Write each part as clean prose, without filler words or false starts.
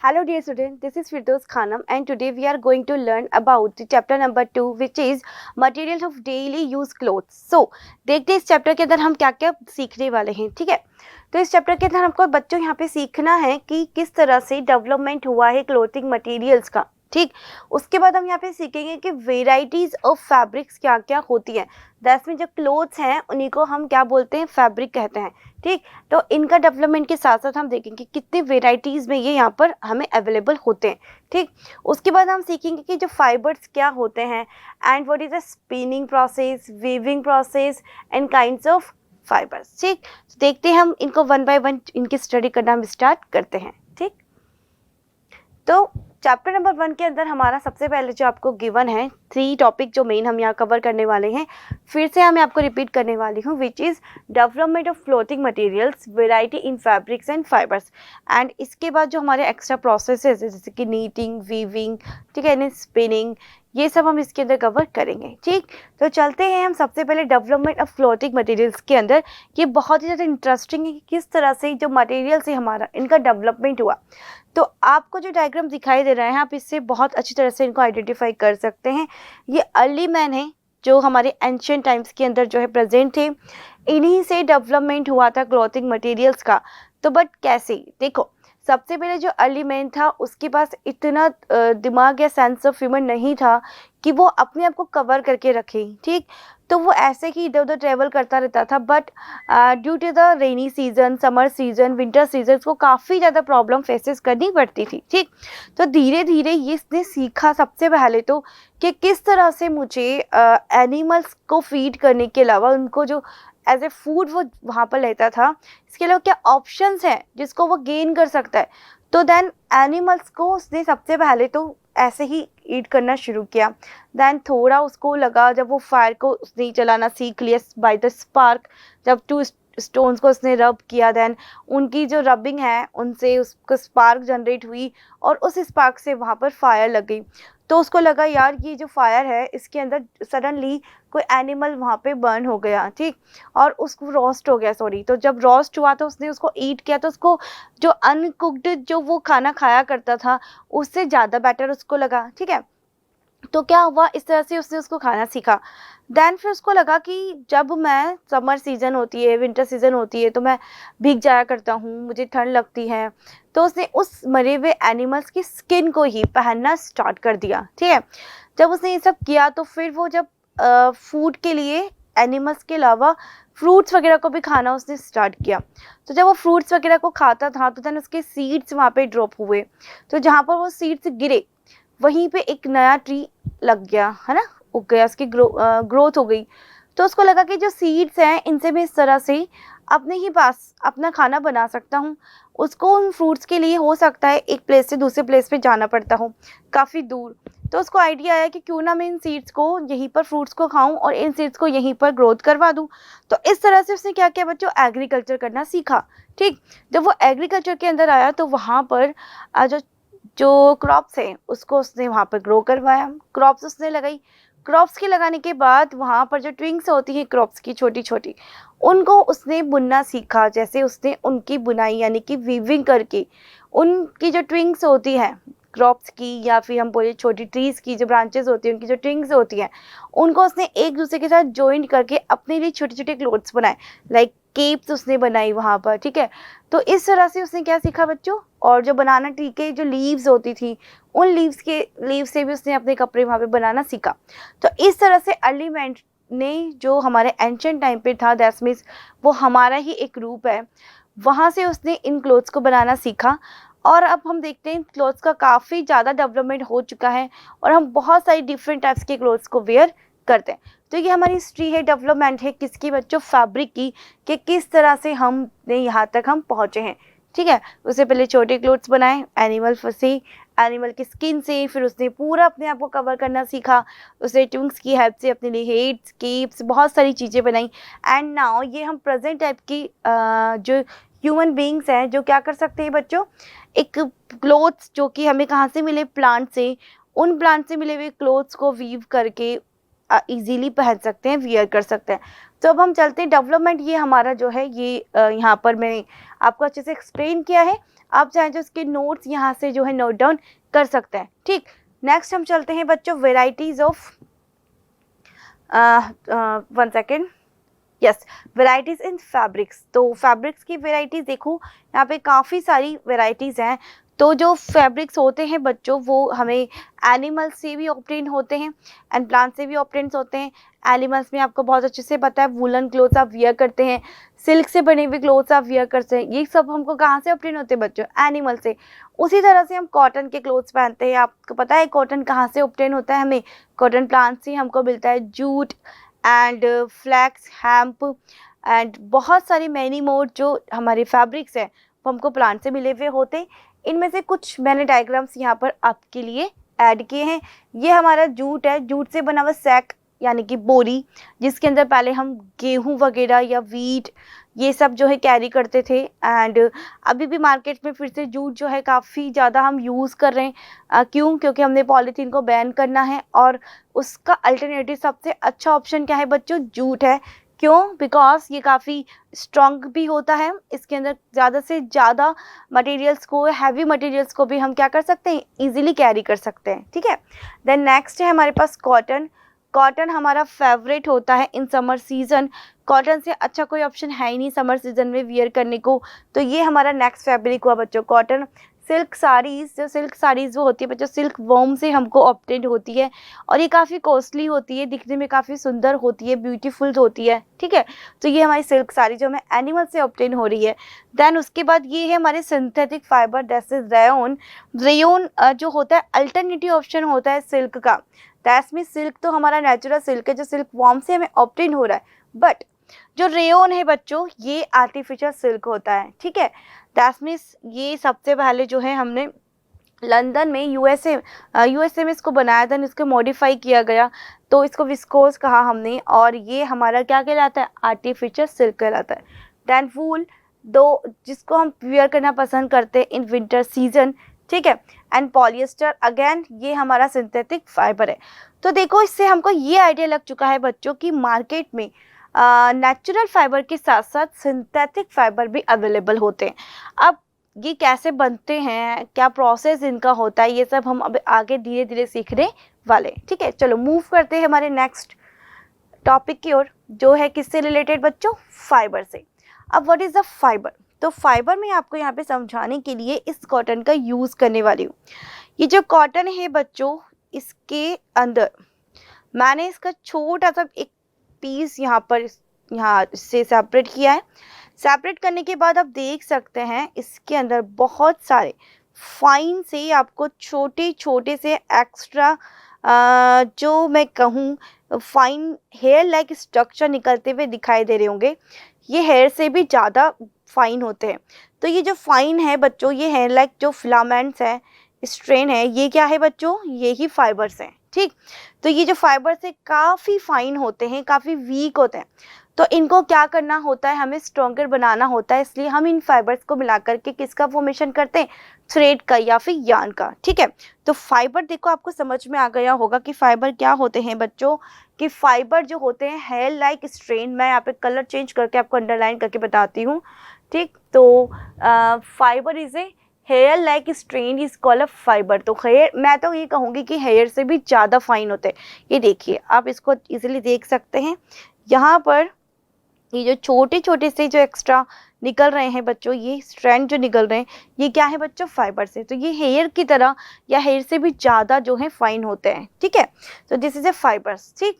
Hello dear student, this is Firdaus Khanam and today we are going to learn about the chapter number 2 which is materials of daily use clothes. So देखते हैं इस chapter के अंदर हम क्या क्या सीखने वाले हैं. ठीक है, तो इस चैप्टर के अंदर हमको बच्चों यहाँ पे सीखना है कि किस तरह से डेवलपमेंट हुआ है क्लोथिंग मटेरियल्स का. ठीक, उसके बाद हम यहाँ पे सीखेंगे कि वेराइटीज ऑफ फैब्रिक्स क्या क्या होती हैं. दैट्स मीन जो क्लोथ्स हैं उन्हीं को हम क्या बोलते हैं, फैब्रिक कहते हैं. ठीक, तो इनका डेवलपमेंट के साथ साथ हम देखेंगे कितनी वेराइटीज़ में ये यहाँ पर हमें अवेलेबल होते हैं. ठीक, उसके बाद हम सीखेंगे कि जो फाइबर्स क्या होते हैं and what is the spinning process, weaving process and kinds of fibres. ठीक, तो देखते हैं हम इनको वन बाय वन इनकी स्टडी करना हम स्टार्ट करते हैं. ठीक, तो चैप्टर नंबर 1 के अंदर हमारा सबसे पहले जो आपको गिवन है 3 टॉपिक जो मेन हम यहाँ कवर करने वाले हैं. फिर से मैं आपको रिपीट करने वाली हूँ which is development of clothing materials, variety in fabrics and fibres. And इसके बाद जो हमारे एक्स्ट्रा प्रोसेसेस है जैसे कि नीटिंग, वीविंग, ठीक है, स्पिनिंग, ये सब हम इसके अंदर कवर करेंगे. ठीक, तो चलते हैं हम सबसे पहले डेवलपमेंट ऑफ क्लोथिंग मटेरियल्स के अंदर. ये बहुत ही ज़्यादा इंटरेस्टिंग है कि किस तरह से जो मटेरियल्स है हमारा इनका डेवलपमेंट हुआ. तो आपको जो डायग्राम दिखाई दे रहा है आप इससे बहुत अच्छी तरह से इनको आइडेंटिफाई कर सकते हैं. ये अर्ली मैन है जो हमारे एंशिएंट टाइम्स के अंदर जो है प्रेजेंट थे. इन्हीं से डेवलपमेंट हुआ था क्लॉथिंग मटेरियल्स का. तो बट कैसे, देखो सबसे पहले जो अर्ली मैन था उसके पास इतना दिमाग या सेंस ऑफ ह्यूमर नहीं था कि वो अपने आप को कवर करके रखे. ठीक, तो वो ऐसे ही इधर उधर ट्रेवल करता रहता था. But due to the rainy season, summer season, winter season को काफ़ी ज़्यादा प्रॉब्लम फेसेस करनी पड़ती थी. ठीक, तो धीरे धीरे ये इसने सीखा सबसे पहले तो कि किस तरह से मुझे एनिमल्स को फीड करने के अलावा उनको जो एज ए फूड वो वहाँ पर लेता था, इसके अलावा क्या ऑप्शंस हैं जिसको वो गेन कर सकता है. तो देन एनिमल्स को उसने सबसे पहले तो ऐसे ही ईट करना शुरू किया. देन थोड़ा उसको लगा जब वो फायर को उसने चलाना सीख लिया बाय द स्पार्क, जब 2 स्टोन्स को उसने रब किया, देन उनकी जो रबिंग है उनसे उसको स्पार्क जनरेट हुई और उस स्पार्क से वहाँ पर फायर लग गई. तो उसको लगा यार ये जो फायर है इसके अंदर सडनली कोई एनिमल वहाँ पे बर्न हो गया. ठीक, और उसको रोस्ट हो गया, सॉरी. तो जब रोस्ट हुआ तो उसने उसको ईट किया तो उसको जो अनकुक्ड जो वो खाना खाया करता था उससे ज़्यादा बेटर उसको लगा. ठीक है, तो क्या हुआ, इस तरह से उसने उसको खाना सीखा. देन फिर उसको लगा कि जब मैं समर सीज़न होती है, विंटर सीज़न होती है तो मैं भीग जाया करता हूँ, मुझे ठंड लगती है. तो उसने उस मरे हुए एनिमल्स की स्किन को ही पहनना स्टार्ट कर दिया. ठीक है, जब उसने ये सब किया तो फिर वो जब फूड के लिए एनिमल्स के अलावा फ्रूट्स वगैरह को भी खाना उसने स्टार्ट किया. तो जब वो फ्रूट्स वगैरह को खाता था तो देन उसके सीड्स वहाँ पे ड्रॉप हुए. तो जहाँ पर वो सीड्स गिरे वहीं पे एक नया ट्री लग गया, है ना, उग गया, उसकी ग्रोथ हो गई. तो उसको लगा कि जो सीड्स हैं इनसे मैं इस तरह से अपने ही पास अपना खाना बना सकता हूँ. उसको उन फ्रूट्स के लिए हो सकता है एक प्लेस से दूसरे प्लेस पे जाना पड़ता हो काफ़ी दूर. तो उसको आइडिया आया कि क्यों ना मैं इन सीड्स को यहीं पर फ्रूट्स को खाऊं और इन सीड्स को यहीं पर ग्रोथ करवा दूं. तो इस तरह से उसने क्या किया बच्चों, एग्रीकल्चर करना सीखा. ठीक, जब वो एग्रीकल्चर के अंदर आया तो वहाँ पर जो जो क्रॉप्स हैं उसको उसने वहाँ पर ग्रो करवाया. क्रॉप्स उसने लगाई. क्रॉप्स के लगाने के बाद वहाँ पर जो ट्विंग्स होती हैं क्रॉप्स की छोटी छोटी, उनको उसने बुनना सीखा. जैसे उसने उनकी बुनाई यानी कि वीविंग करके उनकी जो ट्विंग्स होती है क्रॉप्स की या फिर हम बोले छोटी ट्रीज़ की जो ब्रांचेस होती हैं उनकी जो ट्विंग्स होती हैं उनको उसने एक दूसरे के साथ जॉइंट करके अपने लिए छोटे छोटे क्लोथ्स बनाए, लाइक केप्स उसने बनाई वहाँ पर. ठीक है, तो इस तरह से उसने क्या सीखा बच्चों. और जो बनाना ट्री के जो लीव्स होती थी उन लीव्स से भी उसने अपने कपड़े वहाँ पे बनाना सीखा. तो इस तरह से अर्ली मैन ने जो हमारे एंशिएंट टाइम पे था, दैट्स मीन्स वो हमारा ही एक रूप है, वहाँ से उसने इन क्लोथ्स को बनाना सीखा. और अब हम देखते हैं क्लोथ्स का काफ़ी ज़्यादा डेवलपमेंट हो चुका है और हम बहुत सारी डिफरेंट टाइप्स के क्लोथ्स को वेयर करते हैं. तो ये हमारी हिस्ट्री है, डेवलपमेंट है किसकी बच्चों, फैब्रिक की, कि किस तरह से हमने यहाँ तक हम पहुँचे हैं. ठीक है, उससे पहले छोटे क्लोथ्स बनाए एनिमल से, एनिमल की स्किन से. फिर उसने पूरा अपने आप को कवर करना सीखा. उसने ट्विंग्स की हेल्प से अपने लिए हेड्स, केप्स, बहुत सारी चीज़ें बनाई. एंड नाउ ये हम प्रेजेंट टाइप की जो ह्यूमन बींग्स हैं जो क्या कर सकते हैं बच्चों, एक क्लोथ्स जो कि हमें कहाँ से मिले, प्लांट से, उन प्लांट से मिले हुए क्लोथ्स को वीव करके इजीली पहन सकते हैं, वियर कर सकते हैं। तो अब हम चलते हैं डेवलपमेंट, ये हमारा जो है ये यहाँ पर मैंने आपको अच्छे से एक्सप्लेन किया है। आप चाहें तो इसके नोट्स यहाँ से जो है नोट डाउन कर सकते हैं। ठीक, नेक्स्ट हम चलते हैं बच्चों varieties of, one second, yes, varieties in fabrics. तो फैब्रिक्स की वेराइटीज देखो, यहाँ पे काफ़ी सारी वेराइटीज़ हैं। तो जो फैब्रिक्स होते हैं बच्चों वो हमें एनिमल से भी ऑब्टेन होते हैं एंड प्लांट से भी ऑब्टेन होते हैं। एनिमल्स में आपको बहुत अच्छे से पता है, वुलन क्लोथ्स आप वियर करते हैं, सिल्क से बने हुए क्लोथ्स आप वियर करते हैं। ये सब हमको कहाँ से ऑब्टेन होते हैं बच्चों? एनिमल से। उसी तरह से हम कॉटन के क्लोथ्स पहनते हैं। आपको पता है कॉटन कहाँ से ऑब्टेन होता है? हमें कॉटन प्लांट से हमको मिलता है, जूट एंड फ्लैक्स, हैम्प एंड बहुत सारी मैनी मोर जो हमारे फैब्रिक्स हैं वो हमको प्लांट से मिले हुए होते हैं। इनमें से कुछ मैंने डायग्राम्स यहाँ पर आपके लिए ऐड किए हैं। ये हमारा जूट है, जूट से बना हुआ सैक यानी कि बोरी, जिसके अंदर पहले हम गेहूं वगैरह या वीट ये सब जो है कैरी करते थे। एंड अभी भी मार्केट में फिर से जूट जो है काफ़ी ज़्यादा हम यूज़ कर रहे हैं। क्यों? क्योंकि हमने पॉलीथीन को बैन करना है और उसका अल्टरनेटिव सबसे अच्छा ऑप्शन क्या है बच्चों? जूट है। क्यों? बिकॉज ये काफ़ी स्ट्रॉन्ग भी होता है, इसके अंदर ज़्यादा से ज़्यादा मटेरियल्स को, हैवी मटेरियल्स को भी हम क्या कर सकते हैं? इजीली कैरी कर सकते हैं। ठीक है, देन नेक्स्ट है हमारे पास कॉटन। कॉटन हमारा फेवरेट होता है इन समर सीज़न। कॉटन से अच्छा कोई ऑप्शन है ही नहीं समर सीज़न में वियर करने को। तो ये हमारा नेक्स्ट फैब्रिक हुआ बच्चों कॉटन। सिल्क साड़ीज़, जो सिल्क साड़ीज़ वो होती है बच्चों, सिल्क वॉर्म से हमको ऑब्टेन होती है और ये काफ़ी कॉस्टली होती है, दिखने में काफ़ी सुंदर होती है, ब्यूटीफुल होती है। ठीक है, तो ये हमारी सिल्क साड़ी जो हमें एनिमल से ऑब्टेन हो रही है। देन उसके बाद ये है हमारे synthetic fibre, that is rayon. Rayon जो होता है अल्टरनेटिव ऑप्शन होता है सिल्क का। दैट्स मीन सिल्क तो हमारा नेचुरल सिल्क है जो सिल्क वॉर्म से हमें ऑब्टेन हो रहा है, बट जो रेयन है बच्चों ये आर्टिफिशियल सिल्क होता है। ठीक है, दैट्स मीन्स ये सबसे पहले जो है हमने लंदन में यूएसए में इसको बनाया था, इसको मॉडिफाई किया गया, तो इसको विस्कोस कहा हमने, और ये हमारा क्या कहलाता है? आर्टिफिशियल सिल्क कहलाता है। दैन वूल, दो जिसको हम वियर करना पसंद करते हैं इन विंटर सीजन। ठीक है, एंड पॉलिएस्टर, अगेन ये हमारा सिंथेटिक फाइबर है। तो देखो इससे हमको ये आइडिया लग चुका है बच्चों कि मार्केट में नेचुरल फाइबर के साथ साथ सिंथेटिक फाइबर भी अवेलेबल होते हैं। अब ये कैसे बनते हैं, क्या प्रोसेस इनका होता है, ये सब हम अब आगे धीरे धीरे सीखने वाले। ठीक है, चलो मूव करते हैं हमारे नेक्स्ट टॉपिक की ओर, जो है किससे रिलेटेड बच्चों? फाइबर से। अब व्हाट इज़ द फाइबर? तो फाइबर में आपको यहाँ पे समझाने के लिए इस कॉटन का यूज़ करने वाली हूँ। ये जो कॉटन है बच्चों, इसके अंदर मैंने इसका छोटा सा एक पीस यहाँ से सेपरेट किया है। सेपरेट करने के बाद आप देख सकते हैं इसके अंदर बहुत सारे फाइन से आपको छोटे छोटे से एक्स्ट्रा जो मैं कहूँ फाइन हेयर लाइक स्ट्रक्चर निकलते हुए दिखाई दे रहे होंगे। ये हेयर से भी ज़्यादा फाइन होते हैं। तो ये जो फाइन है बच्चों, ये हेयर लाइक जो फिलामेंट्स है, स्ट्रेन है, ये क्या है बच्चों? ये ही फाइबर्स हैं। ठीक, तो ये जो फाइबर्स है काफ़ी फाइन होते हैं, काफ़ी वीक होते हैं। तो इनको क्या करना होता है? हमें स्ट्रॉन्गर बनाना होता है, इसलिए हम इन फाइबर्स को मिला करके किसका फॉर्मेशन करते हैं? थ्रेड का या फिर यार्न का। ठीक है, तो फाइबर देखो आपको समझ में आ गया होगा कि फाइबर क्या होते हैं बच्चों। कि फाइबर जो होते हैं हेयर लाइक स्ट्रेन, मैं यहाँ पे कलर चेंज करके आपको अंडरलाइन करके बताती हूँ। ठीक, तो fibre is a hair like strand is called a fibre. तो हेयर, मैं तो ये कहूँगी कि हेयर से भी ज़्यादा फाइन होते हैं। ये देखिए, आप इसको इजीली देख सकते हैं, यहाँ पर ये जो छोटे छोटे से जो एक्स्ट्रा निकल रहे हैं बच्चों, ये स्ट्रैंड जो निकल रहे हैं, ये क्या है बच्चों? फाइबर से। तो ये हेयर की तरह या हेयर से भी ज़्यादा जो है फाइन होते हैं। ठीक है, तो दिस इज ए फाइबर्स। ठीक,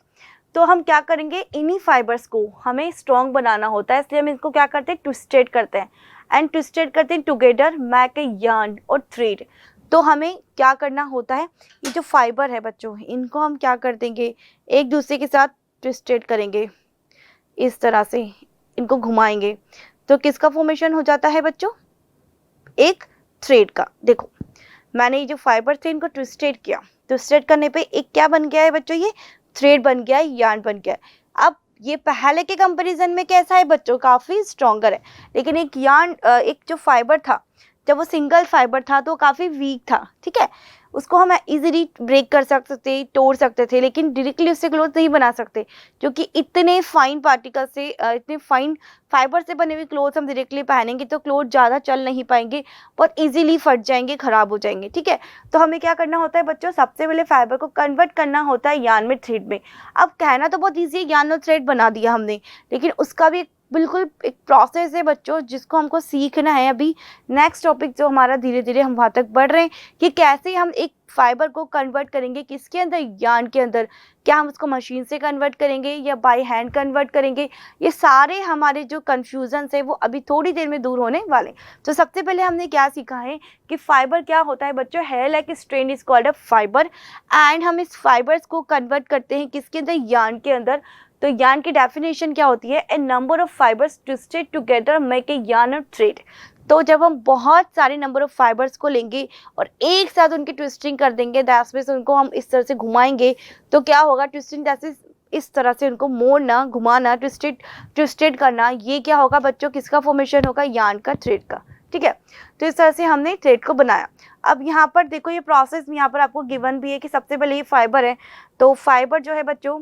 तो हम क्या करेंगे? इन्हीं फाइबर्स को हमें स्ट्रॉन्ग बनाना होता है, इसलिए हम इसको क्या करते हैं? ट्विस्टेड करते हैं, एंड ट्विस्टेड करते हैं टुगेदर मेक ए यार्न और थ्रेड। तो हमें क्या करना होता है? ये जो फाइबर है बच्चों, इनको हम क्या कर देंगे? एक दूसरे के साथ ट्विस्टेड करेंगे, इस तरह से इनको घुमाएंगे, तो किसका फॉर्मेशन हो जाता है बच्चों? एक थ्रेड का। देखो मैंने ये जो फाइबर थे इनको ट्विस्टेड किया, ट्विस्टेड करने पे एक क्या बन गया है बच्चों? ये थ्रेड बन गया है, यार्न बन गया है। अब ये पहले के कंपैरिजन में कैसा है बच्चों? काफ़ी स्ट्रॉन्गर है। लेकिन एक यार्न, एक जो फाइबर था, जब वो सिंगल फाइबर था तो काफ़ी वीक था। ठीक है, उसको हम इजीली ब्रेक कर सकते थे, तोड़ सकते थे, लेकिन डायरेक्टली उससे क्लोथ नहीं बना सकते, क्योंकि इतने फाइन पार्टिकल से इतने फाइन फाइबर से बने हुए क्लोथ हम डायरेक्टली पहनेंगे तो क्लोथ ज़्यादा चल नहीं पाएंगे, बहुत इजीली फट जाएंगे, खराब हो जाएंगे। ठीक है, तो हमें क्या करना होता है बच्चों, सबसे पहले फाइबर को कन्वर्ट करना होता है यार्न में, थ्रेड में। अब कहना तो बहुत ईजी है, यार्न और थ्रेड बना दिया हमने, लेकिन उसका भी बिल्कुल एक प्रोसेस है बच्चों, जिसको हमको सीखना है। अभी नेक्स्ट टॉपिक जो हमारा, धीरे धीरे हम वहाँ तक बढ़ रहे हैं कि कैसे हम एक फाइबर को कन्वर्ट करेंगे, किसके अंदर, यार्न के अंदर। क्या हम उसको मशीन से कन्वर्ट करेंगे या बाय हैंड कन्वर्ट करेंगे, ये सारे हमारे जो कन्फ्यूजन्स है वो अभी थोड़ी देर में दूर होने वाले। तो सबसे पहले हमने क्या सीखा है कि फाइबर क्या होता है बच्चों, hair like strand is called a fibre, and हम इस फाइबर्स को कन्वर्ट करते हैं किसके अंदर, यार्न के अंदर। तो यार्न की डेफिनेशन क्या होती है, a number of fibres twisted together make a yarn और थ्रेड। तो जब हम बहुत सारे नंबर ऑफ फाइबर्स को लेंगे और एक साथ उनकी ट्विस्टिंग कर देंगे, दैट्स मींस उनको हम इस तरह से घुमाएंगे, तो क्या होगा, ट्विस्टिंग दैट्स इस तरह से उनको मोड़ना, घुमाना, ट्विस्टेड करना, ये क्या होगा बच्चों, किसका फॉर्मेशन होगा, यार्न का, थ्रेड का। ठीक है, तो इस तरह से हमने थ्रेड को बनाया। अब यहाँ पर देखो ये प्रोसेस यहाँ पर आपको गिवन भी है कि सबसे पहले ये फाइबर है, तो फाइबर जो है बच्चों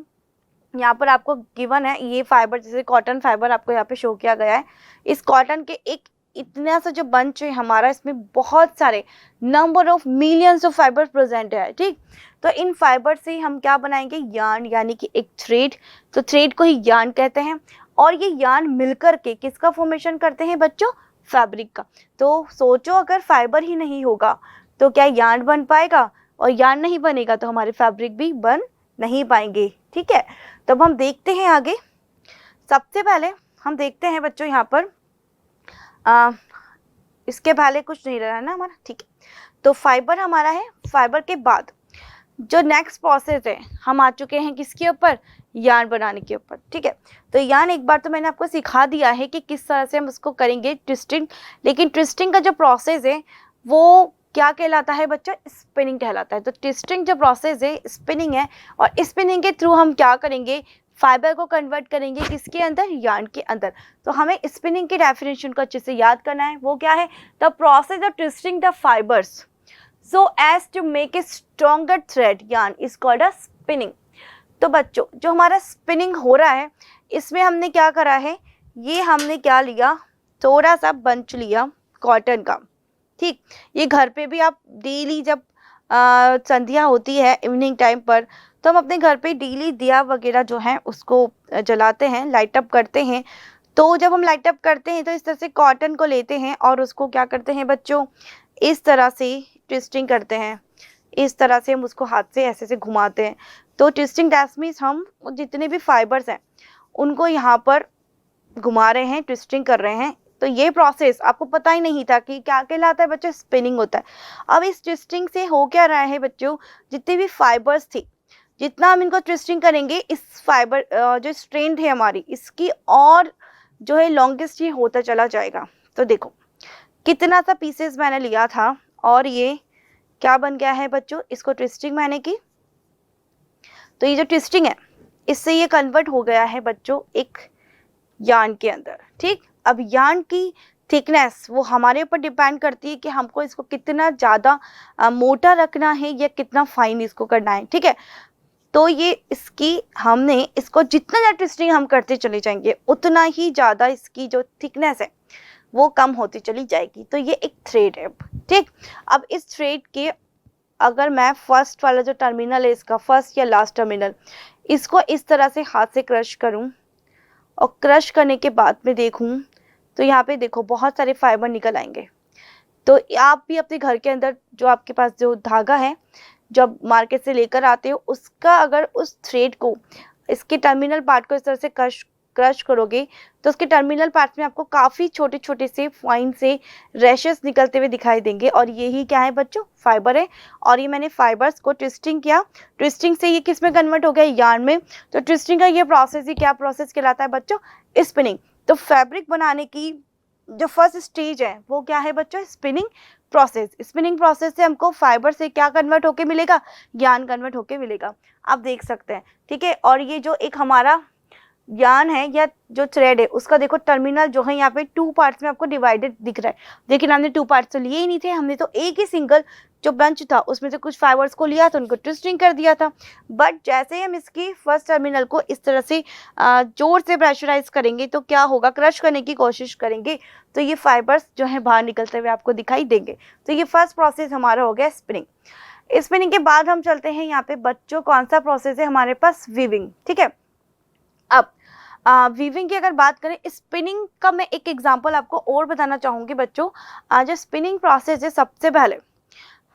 यहाँ पर आपको गिवन है, ये फाइबर जैसे कॉटन फाइबर आपको यहाँ पे शो किया गया है। इस कॉटन के एक इतना सा जो बंच है हमारा, इसमें बहुत सारे number of millions of fibre present है। ठीक, तो इन फाइबर से हम क्या बनाएंगे, यार्न, यानी कि एक थ्रेड। तो थ्रेड को ही यार्न कहते हैं, और ये यार्न मिलकर के किसका फॉर्मेशन करते हैं बच्चों, फैब्रिक का। तो सोचो अगर फाइबर ही नहीं होगा तो क्या यार्न बन पाएगा, और यार्न नहीं बनेगा तो हमारे फैब्रिक भी बन नहीं पाएंगे। ठीक है, तब हम देखते हैं आगे। सबसे पहले हम देखते हैं बच्चों यहाँ पर इसके पहले कुछ नहीं रहा है ना हमारा। ठीक है, तो फाइबर हमारा है, फाइबर के बाद जो नेक्स्ट प्रोसेस है, हम आ चुके हैं किसके ऊपर, यार्न बनाने के ऊपर। ठीक है, तो यार्न एक बार तो मैंने आपको सिखा दिया है कि किस तरह से हम उसको करेंगे ट्विस्टिंग, लेकिन ट्विस्टिंग का जो प्रोसेस है वो क्या कहलाता है बच्चों, स्पिनिंग कहलाता है। तो ट्विस्टिंग जो प्रोसेस है स्पिनिंग है, और स्पिनिंग के थ्रू हम क्या करेंगे, फाइबर को कन्वर्ट करेंगे किसके अंदर, यार्न के अंदर। तो हमें स्पिनिंग की डेफिनेशन को अच्छे से याद करना है, वो क्या है, the process of twisting the fibres so as to make a stronger thread yarn is called a spinning. तो बच्चों जो हमारा स्पिनिंग हो रहा है, इसमें हमने क्या करा है, ये हमने क्या लिया, थोड़ा सा बंच लिया कॉटन का। ठीक, ये घर पे भी आप डेली जब संध्या होती है इवनिंग टाइम पर, तो हम अपने घर पे डेली दिया वगैरह जो है उसको जलाते हैं, लाइट अप करते हैं। तो जब हम लाइट अप करते हैं तो इस तरह से कॉटन को लेते हैं और उसको क्या करते हैं बच्चों, इस तरह से ट्विस्टिंग करते हैं, इस तरह से हम उसको हाथ से ऐसे से घुमाते हैं। तो ट्विस्टिंग दैट्स मीन्स हम जितने भी फाइबर्स हैं उनको यहाँ पर घुमा रहे हैं, ट्विस्टिंग कर रहे हैं। तो ये प्रोसेस आपको पता ही नहीं था कि क्या कहलाता है बच्चों, स्पिनिंग होता है। अब इस ट्विस्टिंग से हो क्या रहा है बच्चों, जितने भी फाइबर्स थी, जितना हम इनको ट्विस्टिंग करेंगे, इस फाइबर जो स्ट्रेंड है हमारी, इसकी और जो है लॉन्गेस्ट ये होता चला जाएगा। तो देखो कितना सा पीसेस मैंने लिया था, और ये क्या बन गया है बच्चों, इसको ट्विस्टिंग मैंने की, तो ये जो ट्विस्टिंग है इससे ये कन्वर्ट हो गया है बच्चों एक यार्न के अंदर। ठीक, अब यार्न की थिकनेस वो हमारे ऊपर डिपेंड करती है कि हमको इसको कितना ज़्यादा मोटा रखना है या कितना फाइन इसको करना है। ठीक है, तो ये इसकी हमने इसको जितना ज़्यादा ट्विस्टिंग हम करते चले जाएंगे उतना ही ज़्यादा इसकी जो थिकनेस है वो कम होती चली जाएगी। तो ये एक थ्रेड है। ठीक, अब इस थ्रेड के अगर मैं फर्स्ट वाला जो टर्मिनल है इसका, फर्स्ट या लास्ट टर्मिनल, इसको इस तरह से हाथ से क्रश करूं, और क्रश करने के बाद में देखूं तो यहाँ पे देखो बहुत सारे फाइबर निकल आएंगे। तो आप भी अपने घर के अंदर जो आपके पास जो धागा है जब मार्केट से लेकर आते हो, उसका अगर उस थ्रेड को, इसके टर्मिनल पार्ट को इस तरह से क्रश करोगे तो उसके टर्मिनल पार्ट में आपको काफ़ी छोटे छोटे से फाइन से रैशेस निकलते हुए दिखाई देंगे, और यही क्या है बच्चों, फाइबर है। और ये मैंने फाइबर्स को ट्विस्टिंग किया, ट्विस्टिंग से ये किस में कन्वर्ट हो गया, यार्न में। तो ट्विस्टिंग का ये प्रोसेस ही क्या प्रोसेस कहलाता है बच्चों, स्पिनिंग। तो फैब्रिक बनाने की जो फर्स्ट स्टेज है वो क्या है बच्चों, स्पिनिंग प्रोसेस। स्पिनिंग प्रोसेस से हमको फाइबर से क्या कन्वर्ट होके मिलेगा, यार्न कन्वर्ट होके मिलेगा, आप देख सकते हैं। ठीक है, और ये जो एक हमारा यान है या जो थ्रेड है उसका देखो टर्मिनल जो है यहाँ पे 2 पार्ट्स में आपको डिवाइडेड दिख रहा है, लेकिन हमने 2 पार्ट्स तो लिए ही नहीं थे, हमने तो एक ही सिंगल जो बंच था उसमें से कुछ फाइबर्स को लिया था, उनको ट्विस्टिंग कर दिया था। बट जैसे ही हम इसकी फर्स्ट टर्मिनल को इस तरह से जोर से प्रेशराइज करेंगे तो क्या होगा, क्रश करने की कोशिश करेंगे तो ये फाइबर्स जो है बाहर निकलते हुए आपको दिखाई देंगे। तो ये फर्स्ट प्रोसेस हमारा हो गया स्पिनिंग। स्पिनिंग के बाद हम चलते हैं यहाँ पे बच्चों, कौन सा प्रोसेस है हमारे पास, वीविंग। ठीक है, अब वीविंग की अगर बात करें, स्पिनिंग का मैं एक एग्जांपल आपको और बताना चाहूँगी बच्चों। जो स्पिनिंग प्रोसेस है, सबसे पहले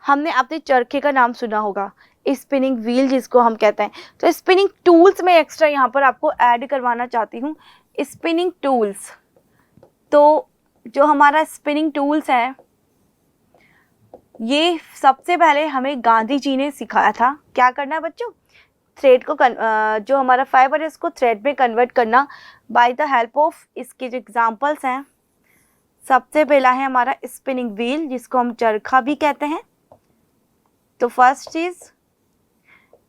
हमने अपने चरखे का नाम सुना होगा, स्पिनिंग व्हील जिसको हम कहते हैं। तो स्पिनिंग टूल्स में एक्स्ट्रा यहाँ पर आपको ऐड करवाना चाहती हूँ, स्पिनिंग टूल्स। तो जो हमारा स्पिनिंग टूल्स है ये सबसे पहले हमें गांधी जी ने सिखाया था। क्या करना है बच्चों, थ्रेड को जो हमारा फाइबर है इसको थ्रेड में कन्वर्ट करना बाय द हेल्प ऑफ, इसके जो एग्जांपल्स हैं, सबसे पहला है हमारा स्पिनिंग व्हील जिसको हम चरखा भी कहते हैं। तो फर्स्ट चीज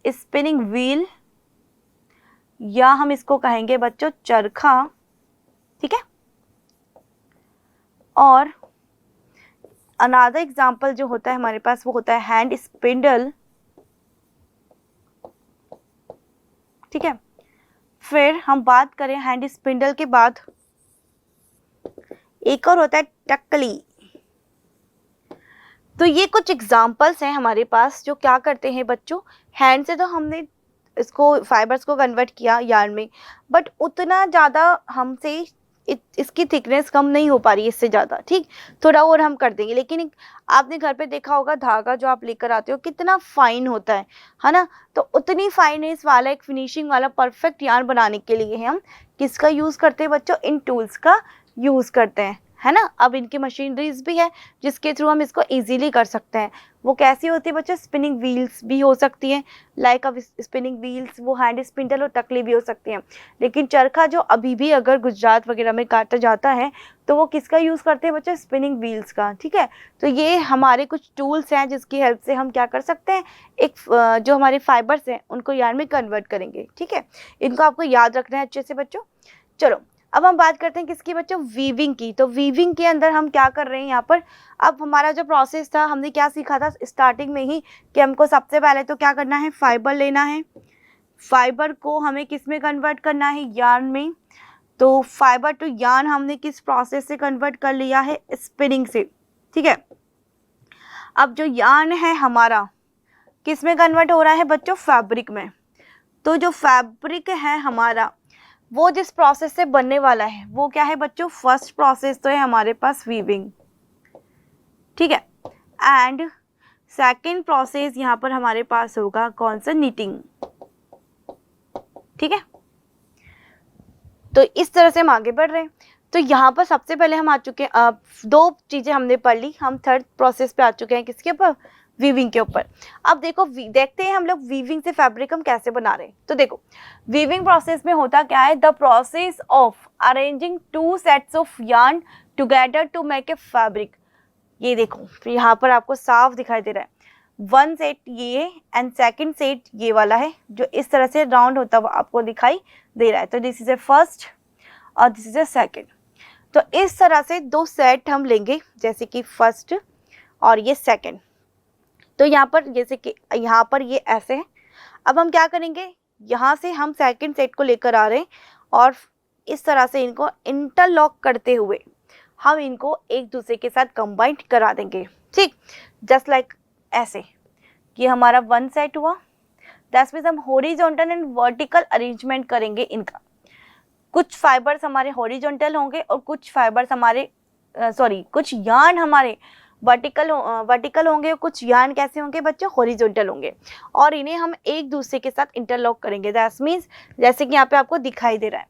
स्पिनिंग व्हील, या हम इसको कहेंगे बच्चों चरखा। ठीक है, और अनदर एग्जांपल जो होता है हमारे पास वो होता है हैंड स्पिंडल। ठीक है, फिर हम बात करें हैंड स्पिंडल के बाद एक और होता है टकली। तो ये कुछ एग्जांपल्स हैं हमारे पास जो क्या करते हैं बच्चों, हैंड से तो हमने इसको फाइबर्स को कन्वर्ट किया यार्न में, बट उतना ज़्यादा हमसे इसकी थिकनेस कम नहीं हो पा रही है इससे ज़्यादा। ठीक, थोड़ा और हम कर देंगे, लेकिन आपने घर पे देखा होगा धागा जो आप लेकर आते हो कितना फाइन होता है ना। तो उतनी फाइनेस वाला एक फिनिशिंग वाला परफेक्ट यार्न बनाने के लिए हम किसका यूज़ करते हैं बच्चों, इन टूल्स का यूज़ करते हैं, है ना। अब इनकी मशीनरीज भी है जिसके थ्रू हम इसको इजीली कर सकते हैं। वो कैसी होती है बच्चों, स्पिनिंग व्हील्स भी हो सकती हैं, लाइक अब स्पिनिंग व्हील्स वो हैंड स्पिंडल और टकली भी हो सकती हैं। लेकिन चरखा जो अभी भी अगर गुजरात वगैरह में काटा जाता है तो वो किसका यूज़ करते हैं बच्चों, स्पिनिंग व्हील्स का। ठीक है, तो ये हमारे कुछ टूल्स हैं जिसकी हेल्प से हम क्या कर सकते हैं, एक जो हमारे फाइबर्स हैं उनको यार्न में कन्वर्ट करेंगे। ठीक है, इनको आपको याद रखना है अच्छे से बच्चों। चलो अब हम बात करते हैं किसकी बच्चों, वीविंग की। तो वीविंग के अंदर हम क्या कर रहे हैं यहाँ पर, अब हमारा जो प्रोसेस था हमने क्या सीखा था स्टार्टिंग में ही कि हमको सबसे पहले तो क्या करना है, फाइबर लेना है, फाइबर को हमें किस में कन्वर्ट करना है, यार्न में। तो फाइबर टू यार्न हमने किस प्रोसेस से कन्वर्ट कर लिया है, स्पिनिंग से। ठीक है, अब जो यार्न है हमारा किस में कन्वर्ट हो रहा है बच्चों, फैब्रिक में। तो जो फैब्रिक है हमारा वो जिस प्रोसेस से बनने वाला है वो क्या है बच्चों, फर्स्ट प्रोसेस तो है हमारे पास वीविंग। ठीक है, एंड सेकंड प्रोसेस यहाँ पर हमारे पास होगा कौन सा, नीटिंग। ठीक है, तो इस तरह से हम आगे बढ़ रहे हैं। तो यहाँ पर सबसे पहले हम आ चुके हैं, 2 चीजें हमने पढ़ ली, हम थर्ड प्रोसेस पे आ चुके हैं, किसके ऊपर, वीविंग के ऊपर। अब देखो देखते हैं हम लोग वीविंग से फैब्रिक हम कैसे बना रहे हैं। तो देखो वीविंग प्रोसेस में होता क्या है, the process of arranging 2 sets of yarn together to make a fabric. ये देखो फिर यहाँ पर आपको साफ दिखाई दे रहा है, 1 सेट ये एंड सेकंड सेट ये वाला है जो इस तरह से राउंड होता हुआ आपको दिखाई दे रहा है। तो दिस इज ए फर्स्ट और दिस इज ए सेकंड। तो इस तरह से 2 सेट हम लेंगे, जैसे कि फर्स्ट और ये सेकंड। तो यहाँ पर जैसे कि यहाँ पर ये ऐसे है। अब हम क्या करेंगे, यहाँ से हम सेकंड सेट को लेकर आ रहे हैं और इस तरह से इनको इंटरलॉक करते हुए हम इनको एक दूसरे के साथ कंबाइन करा देंगे। ठीक, जस्ट लाइक ऐसे, ये हमारा 1 सेट हुआ। दैट्स मीन्स हम हॉरिजॉन्टल एंड वर्टिकल अरेंजमेंट करेंगे इनका। कुछ फाइबर्स हमारे हॉरिजॉन्टल होंगे और कुछ फाइबर्स हमारे कुछ यार्न हमारे वर्टिकल होंगे, कुछ यार्न कैसे होंगे बच्चों, हॉरिजॉन्टल होंगे, और इन्हें हम एक दूसरे के साथ इंटरलॉक करेंगे। दैट मीन्स जैसे कि यहाँ पे आपको दिखाई दे रहा है,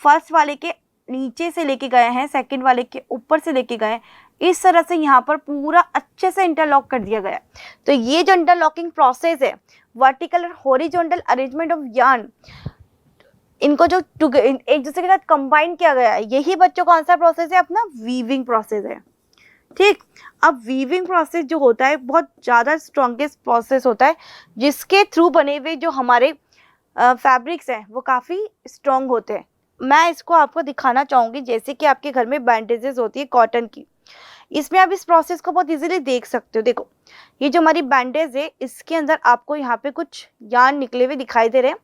फर्स्ट वाले के नीचे से लेके गए हैं, सेकंड वाले के ऊपर से लेके गए हैं, इस तरह से यहाँ पर पूरा अच्छे से इंटरलॉक कर दिया गया है। तो ये जो इंटरलॉकिंग प्रोसेस है, वर्टिकल और हॉरिजॉन्टल अरेंजमेंट ऑफ यार्न, इनको जो एक दूसरे के साथ कंबाइन किया गया है, यही बच्चों कौन सा प्रोसेस है, अपना वीविंग प्रोसेस है। ठीक, अब वीविंग प्रोसेस जो होता है बहुत ज़्यादा स्ट्रॉन्गेस्ट प्रोसेस होता है, जिसके थ्रू बने हुए जो हमारे फैब्रिक्स हैं वो काफ़ी स्ट्रॉन्ग होते हैं। मैं इसको आपको दिखाना चाहूँगी, जैसे कि आपके घर में बैंडेजेस होती है कॉटन की, इसमें आप इस प्रोसेस को बहुत इजीली देख सकते हो। देखो ये जो हमारी बैंडेज है, इसके अंदर आपको यहाँ पे कुछ यान निकले हुए दिखाई दे रहे हैं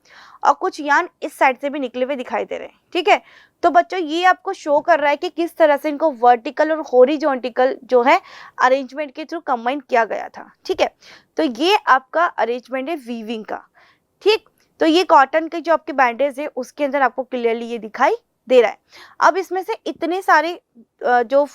और कुछ यान इस साइड से भी निकले हुए दिखाई दे रहे हैं, ठीक है। तो बच्चों ये आपको शो कर रहा है कि किस तरह से इनको वर्टिकल और हॉरिजॉन्टल जो है अरेंजमेंट के थ्रू कंबाइन किया गया था, ठीक है। तो ये आपका अरेंजमेंट है वीविंग का, ठीक। तो ये कॉटन के जो आपके बैंडेज है उसके अंदर आपको क्लियरली ये दिखाई दे रहा है। अब इसमें से इतने सारे जो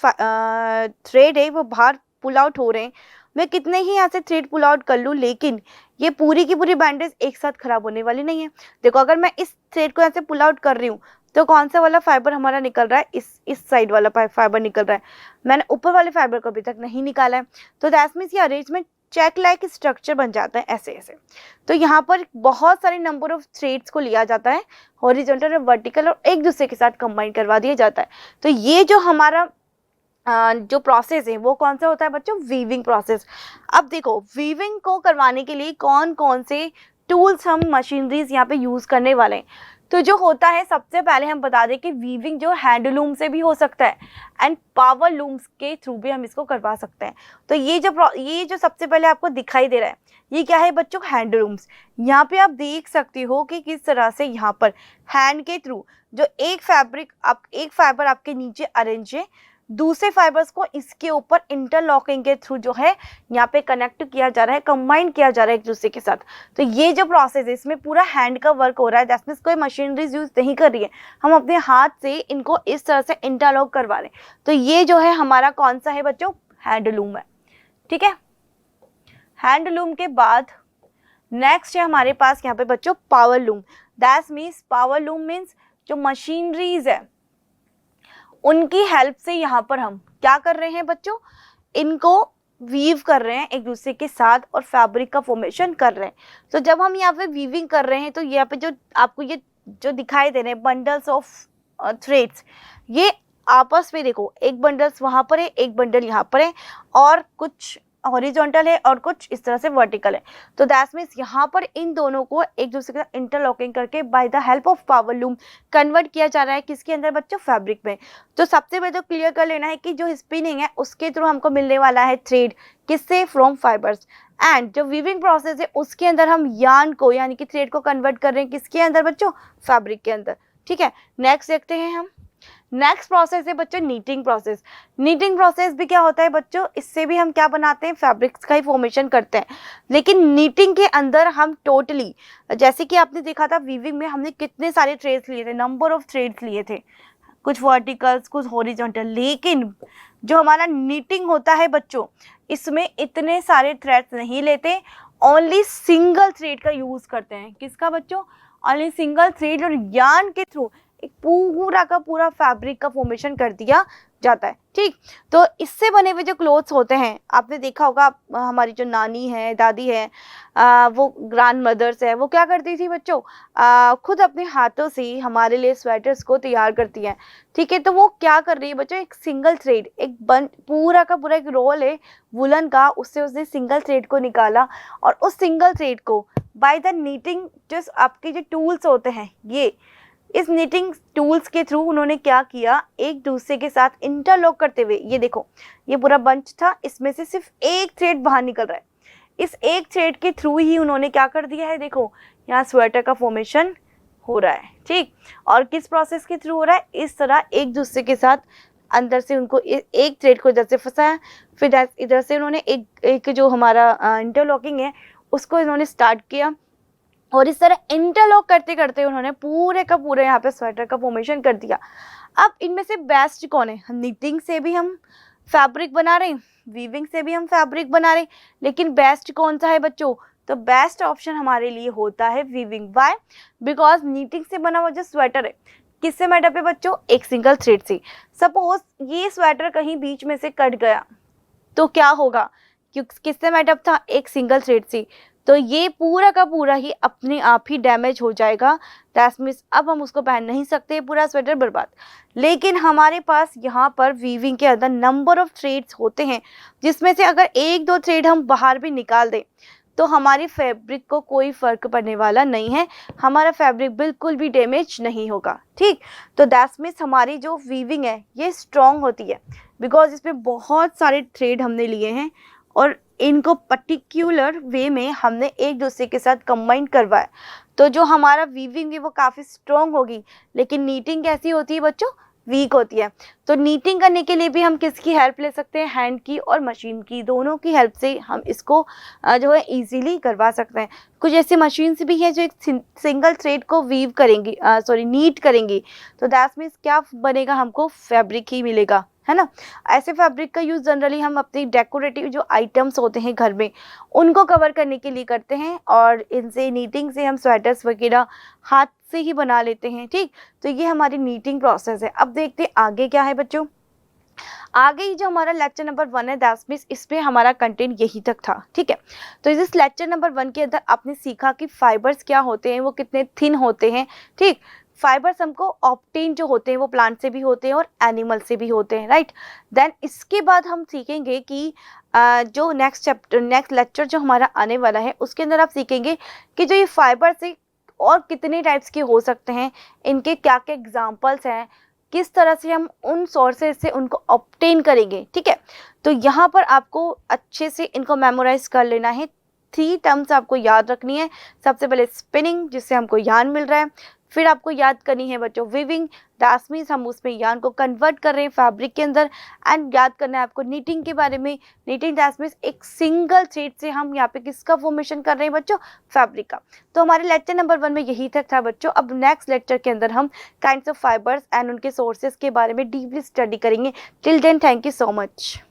थ्रेड है वो बाहर पुल आउट हो रहे हैं। मैं कितने ही यहाँ से थ्रेड पुल आउट कर लूँ, लेकिन ये पूरी की पूरी बैंडेज एक साथ खराब होने वाली नहीं है। देखो अगर मैं इस थ्रेड को यहाँ से पुल आउट कर रही हूँ तो कौन सा वाला फाइबर हमारा निकल रहा है, इस साइड वाला फाइबर निकल रहा है। मैंने ऊपर वाले फाइबर को अभी तक नहीं निकाला है। तो दैट मीन्स ये अरेंजमेंट चेक लाइक स्ट्रक्चर बन जाता है ऐसे ऐसे। तो यहाँ पर बहुत सारे नंबर ऑफ थ्रेड्स को लिया जाता है, हॉरिजॉन्टल और वर्टिकल, और एक दूसरे के साथ कंबाइन करवा दिया जाता है। तो ये जो हमारा जो प्रोसेस है वो कौन सा होता है बच्चों, वीविंग प्रोसेस। अब देखो वीविंग को करवाने के लिए कौन कौन से टूल्स हम मशीनरीज यहाँ पे यूज करने वाले हैं। तो जो होता है, सबसे पहले हम बता दें कि वीविंग जो हैंडलूम से भी हो सकता है एंड पावर लूम्स के थ्रू भी हम इसको करवा सकते हैं। तो ये जो सबसे पहले आपको दिखाई दे रहा है, ये क्या है बच्चों, हैंडलूम्स। यहाँ पे आप देख सकते हो कि किस तरह से यहाँ पर हैंड के थ्रू जो एक फाइबर आपके नीचे अरेंज है, दूसरे फाइबर्स को इसके ऊपर इंटरलॉकिंग के थ्रू जो है यहाँ पे कनेक्ट किया जा रहा है, कंबाइन किया जा रहा है एक दूसरे के साथ। तो ये जो प्रोसेस है इसमें पूरा हैंड का वर्क हो रहा है, दैट मींस कोई मशीनरीज यूज नहीं कर रही है, हम अपने हाथ से इनको इस तरह से इंटरलॉक करवा रहे हैं। तो ये जो है हमारा कौन सा है बच्चों, हैंडलूम है, ठीक है। हैंडलूम के बाद नेक्स्ट है हमारे पास यहाँ पे बच्चों power loom. That means power loom means जो मशीनरीज है उनकी हेल्प से यहाँ पर हम क्या कर रहे हैं बच्चों, इनको वीव कर रहे हैं एक दूसरे के साथ और फैब्रिक का फॉर्मेशन कर रहे हैं। तो जब हम यहाँ पे वीविंग कर रहे हैं तो यहाँ पे जो आपको ये जो दिखाई दे रहे हैं बंडल्स ऑफ थ्रेड्स, ये आपस में देखो एक बंडल्स वहाँ पर है, एक बंडल यहाँ पर है, और कुछ हॉरिजॉन्टल है और कुछ इस तरह से वर्टिकल है। तो दैट मीन्स यहाँ पर इन दोनों को एक दूसरे के साथ इंटरलॉकिंग करके by the help of power loom convert किया जा रहा है किसके अंदर बच्चों, फैब्रिक में। तो सबसे पहले तो क्लियर कर लेना है कि जो स्पिनिंग है उसके थ्रू हमको मिलने वाला है थ्रेड, किससे, फ्रॉम फाइबर्स। एंड जो वीविंग प्रोसेस है उसके अंदर हम यार्न को यानी कि थ्रेड को कन्वर्ट कर रहे हैं किसके अंदर बच्चों, फैब्रिक के अंदर, ठीक है। नेक्स्ट देखते हैं हम, नेक्स्ट प्रोसेस है बच्चों नीटिंग प्रोसेस। नीटिंग प्रोसेस भी क्या होता है बच्चों, इससे भी हम क्या बनाते हैं, फैब्रिक्स का ही फॉर्मेशन करते हैं। लेकिन नीटिंग के अंदर हम टोटली, जैसे कि आपने देखा था वीविंग में हमने कितने सारे थ्रेड्स लिए थे, नंबर ऑफ थ्रेड्स लिए थे, कुछ वर्टिकल्स कुछ हॉरिजॉन्टल। लेकिन जो हमारा नीटिंग होता है बच्चों, इसमें इतने सारे थ्रेड्स नहीं लेते, ओनली सिंगल थ्रेड का यूज करते हैं। किसका बच्चों, ओनली सिंगल थ्रेड, और यार्न के थ्रू एक पूरा का पूरा फैब्रिक का फॉर्मेशन कर दिया जाता है, ठीक। तो इससे बने हुए जो क्लोथ्स होते हैं, आपने देखा होगा हमारी जो नानी है, दादी है, वो ग्रैंड मदर्स है, वो क्या करती थी बच्चों, खुद अपने हाथों से हमारे लिए स्वेटर्स को तैयार करती हैं, ठीक है। तो वो क्या कर रही है बच्चों, एक सिंगल थ्रेड, एक पूरा का पूरा एक रोल है वुलन का, उससे उसने सिंगल थ्रेड को निकाला, और उस सिंगल थ्रेड को बाय द नीटिंग जो आपके जो टूल्स होते हैं, ये इस नीटिंग टूल्स के थ्रू उन्होंने क्या किया, एक दूसरे के साथ इंटरलॉक करते हुए, ये देखो ये पूरा बंच था, इसमें से सिर्फ एक थ्रेड बाहर निकल रहा है, इस एक थ्रेड के थ्रू ही उन्होंने क्या कर दिया है, देखो यहाँ स्वेटर का फॉर्मेशन हो रहा है, ठीक। और किस प्रोसेस के थ्रू हो रहा है, इस तरह एक दूसरे के साथ अंदर से उनको एक थ्रेड को इधर से फंसाया, फिर इधर से उन्होंने एक जो हमारा इंटरलॉकिंग है उसको इन्होंने स्टार्ट किया, और इस तरह इंटरलॉक करते करते उन्होंने पूरे का पूरे यहाँ पे स्वेटर का फॉर्मेशन कर दिया। अब इनमें से बेस्ट कौन है, नीटिंग से भी हम फैब्रिक बना रहे हैं, वीविंग से भी हम फैब्रिक बना रहे हैं, लेकिन बेस्ट कौन सा है बच्चों, तो बेस्ट ऑप्शन हमारे लिए होता है वीविंग। वाई, बिकॉज नीटिंग से बना हुआ जो स्वेटर है किससे मेडअप है बच्चों, एक सिंगल थ्रेड से। सपोज ये स्वेटर कहीं बीच में से कट गया तो क्या होगा, क्योंकि किससे मेडअप था, एक सिंगल थ्रेड से, तो ये पूरा का पूरा ही अपने आप ही डैमेज हो जाएगा। दैट मीन्स अब हम उसको पहन नहीं सकते, पूरा स्वेटर बर्बाद। लेकिन हमारे पास यहाँ पर वीविंग के अंदर नंबर ऑफ थ्रेड्स होते हैं, जिसमें से अगर एक दो थ्रेड हम बाहर भी निकाल दें तो हमारी फैब्रिक को कोई फ़र्क पड़ने वाला नहीं है, हमारा फैब्रिक बिल्कुल भी डैमेज नहीं होगा, ठीक। तो दैट्स मीन्स हमारी जो वीविंग है ये स्ट्रॉन्ग होती है, बिकॉज इसमें बहुत सारे थ्रेड हमने लिए हैं और इनको पर्टिकुलर वे में हमने एक दूसरे के साथ कंबाइन करवाया, तो जो हमारा वीविंग है वो काफ़ी स्ट्रॉन्ग होगी। लेकिन नीटिंग कैसी होती है बच्चों, वीक होती है। तो नीटिंग करने के लिए भी हम किसकी हेल्प ले सकते हैं, हैंड की और मशीन की, दोनों की हेल्प से हम इसको जो है इजीली करवा सकते हैं। कुछ ऐसी मशीन्स भी हैं जो एक सिंगल थ्रेड को वीव करेंगी, नीट करेंगी, तो दैट मीन्स क्या बनेगा, हमको फैब्रिक ही मिलेगा, है ना। ऐसे फैब्रिक का यूज़ जनरली हम अपनी डेकोरेटिव जो आइटम्स होते हैं घर में उनको कवर करने के लिए करते हैं, और इनसे नीटिंग से हम स्वेटर्स वगैरह हाथ से ही बना लेते हैं, ठीक। तो ये हमारी नीटिंग प्रोसेस है। अब देखते हैं आगे क्या है बच्चों। आगे ही जो हमारा लेक्चर नंबर 1 है दैट्स मीन्स इसमें हमारा कंटेंट यही तक था, ठीक है। तो इस लेक्चर नंबर 1 के अंदर आपने सीखा कि फाइबर्स क्या होते हैं, वो कितने थिन होते हैं, ठीक। फाइबर्स हमको ऑब्टेन जो होते हैं वो प्लांट से भी होते हैं और एनिमल से भी होते हैं, राइट। देन इसके बाद हम सीखेंगे कि जो नेक्स्ट लेक्चर जो हमारा आने वाला है उसके अंदर आप सीखेंगे कि जो ये फाइबर्स है और कितने टाइप्स के हो सकते हैं, इनके क्या क्या एग्जाम्पल्स हैं, किस तरह से हम उन सोर्सेज से उनको ऑब्टेन करेंगे, ठीक है। तो यहाँ पर आपको अच्छे से इनको मेमोराइज कर लेना है। 3 टर्म्स आपको याद रखनी है। सबसे पहले स्पिनिंग, जिससे हमको यार्न मिल रहा है, फिर आपको याद करनी है बच्चों वीविंग, दैट मीन्स हम उसमें यार्न को कन्वर्ट कर रहे हैं फैब्रिक के अंदर, एंड याद करना है आपको नीटिंग के बारे में। नीटिंग दैट मीन्स एक सिंगल थ्रेड से हम यहाँ पे किसका फॉर्मेशन कर रहे हैं बच्चों, फैब्रिक का। तो हमारे लेक्चर नंबर 1 में यही तक था बच्चों। अब नेक्स्ट लेक्चर के अंदर हम काइंड्स ऑफ फाइबर्स एंड उनके सोर्सेज के बारे में डीपली स्टडी करेंगे। Till then thank you so much.